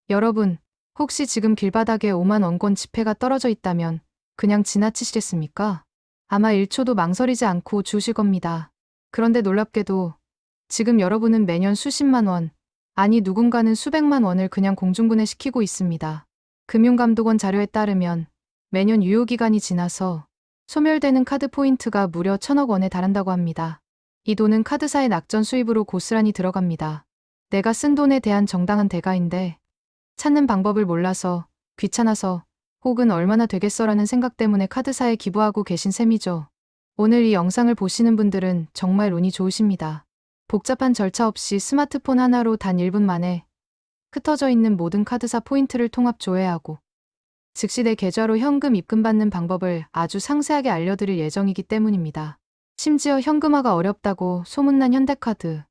여러분, 혹시 지금 길바닥에 5만 원권 지폐가 떨어져 있다면 그냥 지나치시겠습니까? 아마 1초도 망설이지 않고 주실 겁니다. 그런데 놀랍게도 지금 여러분은 매년 수십만 원, 아니 누군가는 수백만 원을 그냥 공중분해시키고 있습니다. 금융감독원 자료에 따르면 매년 유효기간이 지나서 소멸되는 카드 포인트가 무려 1,000억 원에 달한다고 합니다. 이 돈은 카드사의 낙전 수입으로 고스란히 들어갑니다. 내가 쓴 돈에 대한 정당한 대가인데 찾는 방법을 몰라서, 귀찮아서, 혹은 얼마나 되겠어라는 생각 때문에 카드사에 기부하고 계신 셈이죠. 오늘 이 영상을 보시는 분들은 정말 운이 좋으십니다. 복잡한 절차 없이 스마트폰 하나로 단 1분 만에 흩어져 있는 모든 카드사 포인트를 통합 조회하고 즉시 내 계좌로 현금 입금받는 방법을 아주 상세하게 알려드릴 예정이기 때문입니다. 심지어 현금화가 어렵다고 소문난 현대카드,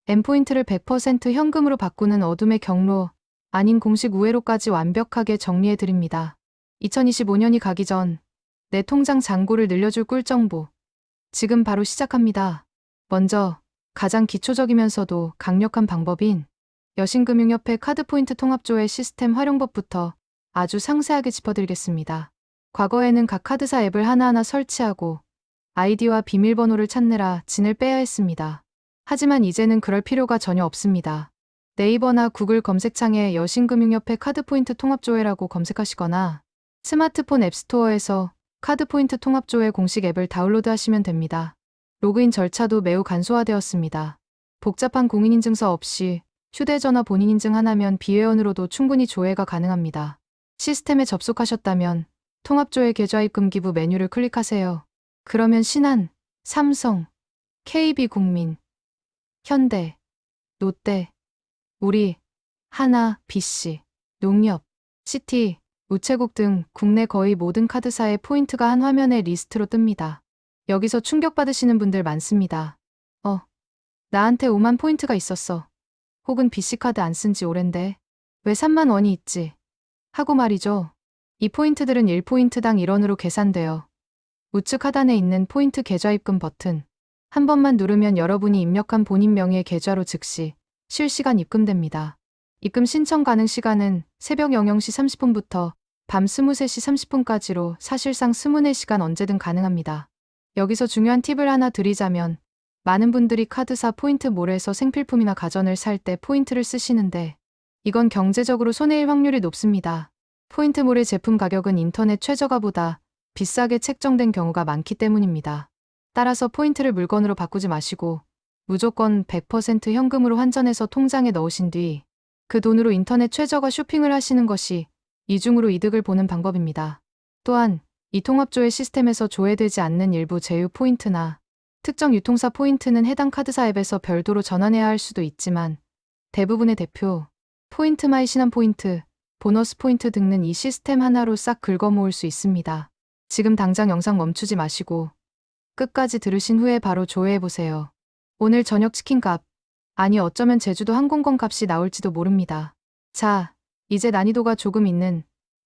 N포인트를 100% 현금으로 바꾸는 어둠의 경로, 아닌 공식 우회로까지 완벽하게 정리해드립니다. 2025년이 가기 전 내 통장 잔고를 늘려줄 꿀정보. 지금 바로 시작합니다. 먼저 가장 기초적이면서도 강력한 방법인 여신금융협회 카드포인트 통합조회 시스템 활용법부터 아주 상세하게 짚어드리겠습니다. 과거에는 각 카드사 앱을 하나하나 설치하고 아이디와 비밀번호를 찾느라 진을 빼야 했습니다. 하지만 이제는 그럴 필요가 전혀 없습니다. 네이버나 구글 검색창에 여신금융협회 카드포인트 통합조회라고 검색하시거나 스마트폰 앱스토어에서 카드포인트 통합조회 공식 앱을 다운로드하시면 됩니다. 로그인 절차도 매우 간소화되었습니다. 복잡한 공인인증서 없이 휴대전화 본인인증 하나면 비회원으로도 충분히 조회가 가능합니다. 시스템에 접속하셨다면 통합조회 계좌입금 기부 메뉴를 클릭하세요. 그러면 신한, 삼성, KB국민, 현대, 롯데, 우리, 하나, BC, 농협, 시티, 우체국 등 국내 거의 모든 카드사의 포인트가 한 화면의 리스트로 뜹니다. 여기서 충격받으시는 분들 많습니다. 나한테 5만 포인트가 있었어. 혹은 BC카드 안 쓴 지 오랜데 왜 3만 원이 있지? 하고 말이죠. 이 포인트들은 1포인트당 1원으로 계산되어 우측 하단에 있는 포인트 계좌입금 버튼 한 번만 누르면 여러분이 입력한 본인 명의의 계좌로 즉시 실시간 입금됩니다. 입금 신청 가능 시간은 새벽 00시 30분부터 밤 23시 30분까지로 사실상 24시간 언제든 가능합니다. 여기서 중요한 팁을 하나 드리자면 많은 분들이 카드사 포인트몰에서 생필품이나 가전을 살 때 포인트를 쓰시는데 이건 경제적으로 손해일 확률이 높습니다. 포인트몰의 제품 가격은 인터넷 최저가보다 비싸게 책정된 경우가 많기 때문입니다. 따라서 포인트를 물건으로 바꾸지 마시고 무조건 100% 현금으로 환전해서 통장에 넣으신 뒤 그 돈으로 인터넷 최저가 쇼핑을 하시는 것이 이중으로 이득을 보는 방법입니다. 또한 이 통합조회 시스템에서 조회되지 않는 일부 제휴 포인트나 특정 유통사 포인트는 해당 카드사 앱에서 별도로 전환해야 할 수도 있지만 대부분의 대표, 포인트마이 신한포인트, 보너스 포인트 등은 이 시스템 하나로 싹 긁어모을 수 있습니다. 지금 당장 영상 멈추지 마시고 끝까지 들으신 후에 바로 조회해보세요. 오늘 저녁 치킨값, 아니 어쩌면 제주도 항공권 값이 나올지도 모릅니다. 자, 이제 난이도가 조금 있는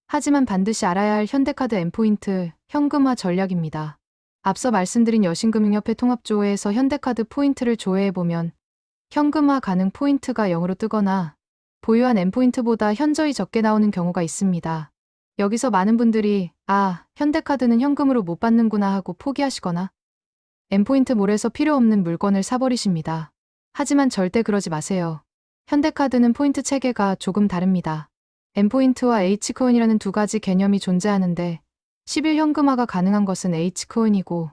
하지만 반드시 알아야 할 현대카드 N포인트 현금화 전략입니다. 앞서 말씀드린 여신금융협회 통합조회에서 현대카드 포인트를 조회해보면 현금화 가능 포인트가 0으로 뜨거나 보유한 N포인트보다 현저히 적게 나오는 경우가 있습니다. 여기서 많은 분들이 현대카드는 현금으로 못 받는구나 하고 포기하시거나 N포인트몰에서 필요 없는 물건을 사버리십니다. 하지만 절대 그러지 마세요. 현대카드는 포인트 체계가 조금 다릅니다. N포인트와 H코인이라는 두 가지 개념이 존재하는데 10일 현금화가 가능한 것은 H코인이고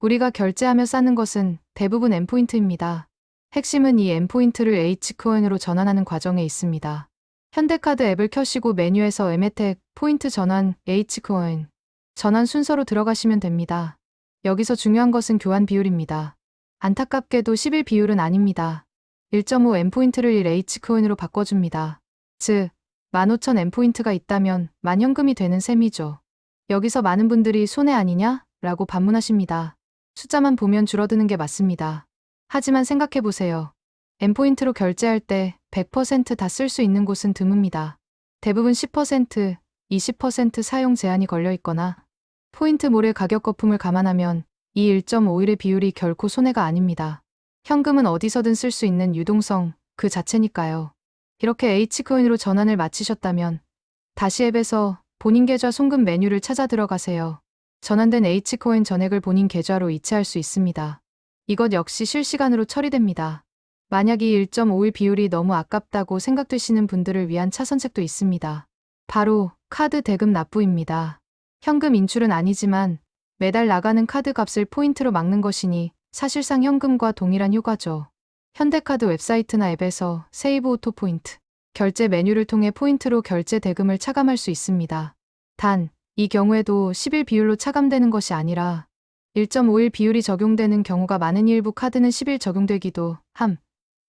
우리가 결제하며 쌓는 것은 대부분 N포인트입니다. 핵심은 이 N포인트를 H코인으로 전환하는 과정에 있습니다. 현대카드 앱을 켜시고 메뉴에서 M혜택, 포인트 전환, H코인 전환 순서로 들어가시면 됩니다. 여기서 중요한 것은 교환 비율입니다. 안타깝게도 10일 비율은 아닙니다. 1.5 N포인트를 1 H코인으로 바꿔줍니다. 즉 15,000 N포인트가 있다면 만현금이 되는 셈이죠. 여기서 많은 분들이 손해 아니냐? 라고 반문하십니다. 숫자만 보면 줄어드는 게 맞습니다. 하지만 생각해보세요. N포인트로 결제할 때 100% 다 쓸 수 있는 곳은 드뭅니다. 대부분 10%, 20% 사용 제한이 걸려 있거나 포인트몰의 가격 거품을 감안하면 이 1.5일의 비율이 결코 손해가 아닙니다. 현금은 어디서든 쓸 수 있는 유동성 그 자체니까요. 이렇게 H코인으로 전환을 마치셨다면 다시 앱에서 본인 계좌 송금 메뉴를 찾아 들어가세요. 전환된 H코인 전액을 본인 계좌로 이체할 수 있습니다. 이것 역시 실시간으로 처리됩니다. 만약 이 1.5일 비율이 너무 아깝다고 생각되시는 분들을 위한 차선책도 있습니다. 바로 카드 대금 납부입니다. 현금 인출은 아니지만 매달 나가는 카드 값을 포인트로 막는 것이니 사실상 현금과 동일한 효과죠. 현대카드 웹사이트나 앱에서 세이브 오토 포인트, 결제 메뉴를 통해 포인트로 결제 대금을 차감할 수 있습니다. 단, 이 경우에도 10일 비율로 차감되는 것이 아니라 1.5일 비율이 적용되는 경우가 많은 일부 카드는 10일 적용되기도 함.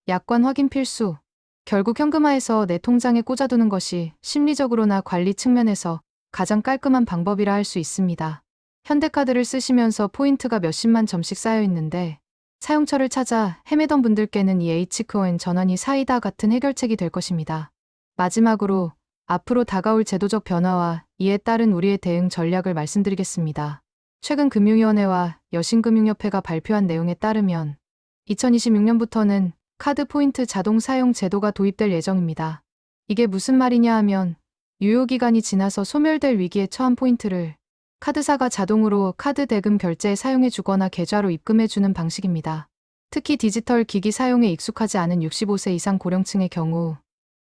약관 확인 필수. 결국 현금화해서 내 통장에 꽂아두는 것이 심리적으로나 관리 측면에서 가장 깔끔한 방법이라 할 수 있습니다. 현대카드를 쓰시면서 포인트가 몇십만 점씩 쌓여 있는데 사용처를 찾아 헤매던 분들께는 이 H코인 전환이 사이다 같은 해결책이 될 것입니다. 마지막으로 앞으로 다가올 제도적 변화와 이에 따른 우리의 대응 전략을 말씀드리겠습니다. 최근 금융위원회와 여신금융협회가 발표한 내용에 따르면 2026년부터는 카드 포인트 자동 사용 제도가 도입될 예정입니다. 이게 무슨 말이냐 하면 유효기간이 지나서 소멸될 위기에 처한 포인트를 카드사가 자동으로 카드 대금 결제에 사용해주거나 계좌로 입금해주는 방식입니다. 특히 디지털 기기 사용에 익숙하지 않은 65세 이상 고령층의 경우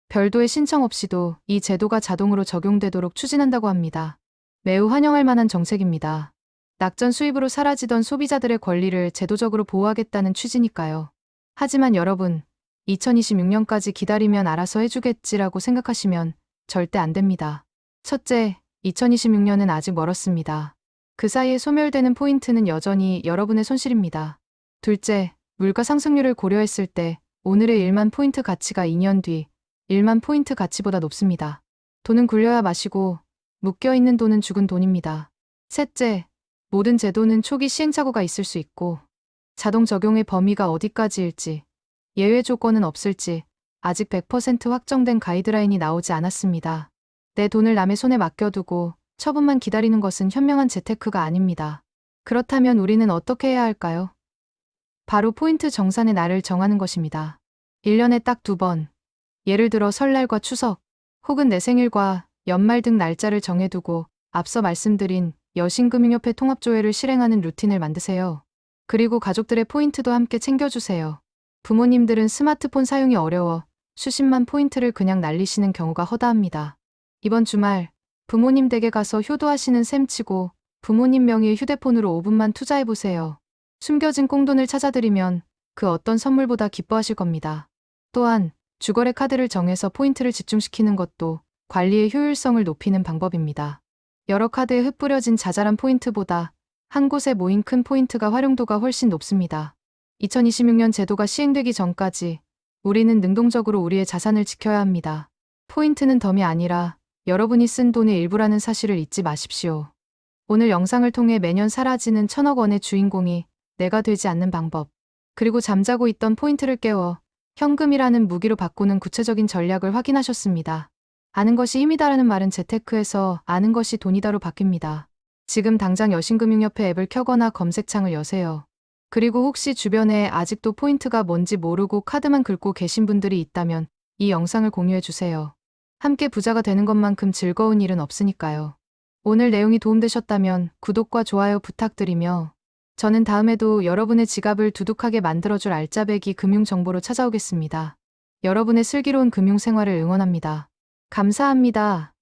별도의 신청 없이도 이 제도가 자동으로 적용되도록 추진한다고 합니다. 매우 환영할 만한 정책입니다. 낙전 수입으로 사라지던 소비자들의 권리를 제도적으로 보호하겠다는 취지니까요. 하지만 여러분, 2026년까지 기다리면 알아서 해주겠지라고 생각하시면 절대 안 됩니다. 첫째, 2026년은 아직 멀었습니다. 그 사이에 소멸되는 포인트는 여전히 여러분의 손실입니다. 둘째, 물가 상승률을 고려했을 때 오늘의 1만 포인트 가치가 2년 뒤 1만 포인트 가치보다 높습니다. 돈은 굴려야 마시고 묶여있는 돈은 죽은 돈입니다. 셋째, 모든 제도는 초기 시행착오가 있을 수 있고 자동 적용의 범위가 어디까지일지, 예외 조건은 없을지 아직 100% 확정된 가이드라인이 나오지 않았습니다. 내 돈을 남의 손에 맡겨두고 처분만 기다리는 것은 현명한 재테크가 아닙니다. 그렇다면 우리는 어떻게 해야 할까요? 바로 포인트 정산의 날을 정하는 것입니다. 1년에 딱 2번, 예를 들어 설날과 추석, 혹은 내 생일과 연말 등 날짜를 정해두고 앞서 말씀드린 여신금융협회 통합조회를 실행하는 루틴을 만드세요. 그리고 가족들의 포인트도 함께 챙겨주세요. 부모님들은 스마트폰 사용이 어려워 수십만 포인트를 그냥 날리시는 경우가 허다합니다. 이번 주말 부모님 댁에 가서 효도하시는 셈 치고 부모님 명의의 휴대폰으로 5분만 투자해보세요. 숨겨진 꽁돈을 찾아드리면 그 어떤 선물보다 기뻐하실 겁니다. 또한 주거래 카드를 정해서 포인트를 집중시키는 것도 관리의 효율성을 높이는 방법입니다. 여러 카드에 흩뿌려진 자잘한 포인트보다 한 곳에 모인 큰 포인트가 활용도가 훨씬 높습니다. 2026년 제도가 시행되기 전까지 우리는 능동적으로 우리의 자산을 지켜야 합니다. 포인트는 덤이 아니라 여러분이 쓴 돈의 일부라는 사실을 잊지 마십시오. 오늘 영상을 통해 매년 사라지는 1,000억 원의 주인공이 내가 되지 않는 방법, 그리고 잠자고 있던 포인트를 깨워 현금이라는 무기로 바꾸는 구체적인 전략을 확인하셨습니다. 아는 것이 힘이다라는 말은 재테크에서 아는 것이 돈이다로 바뀝니다. 지금 당장 여신금융협회 앱을 켜거나 검색창을 여세요. 그리고 혹시 주변에 아직도 포인트가 뭔지 모르고 카드만 긁고 계신 분들이 있다면 이 영상을 공유해주세요. 함께 부자가 되는 것만큼 즐거운 일은 없으니까요. 오늘 내용이 도움되셨다면 구독과 좋아요 부탁드리며 저는 다음에도 여러분의 지갑을 두둑하게 만들어줄 알짜배기 금융정보로 찾아오겠습니다. 여러분의 슬기로운 금융생활을 응원합니다. 감사합니다.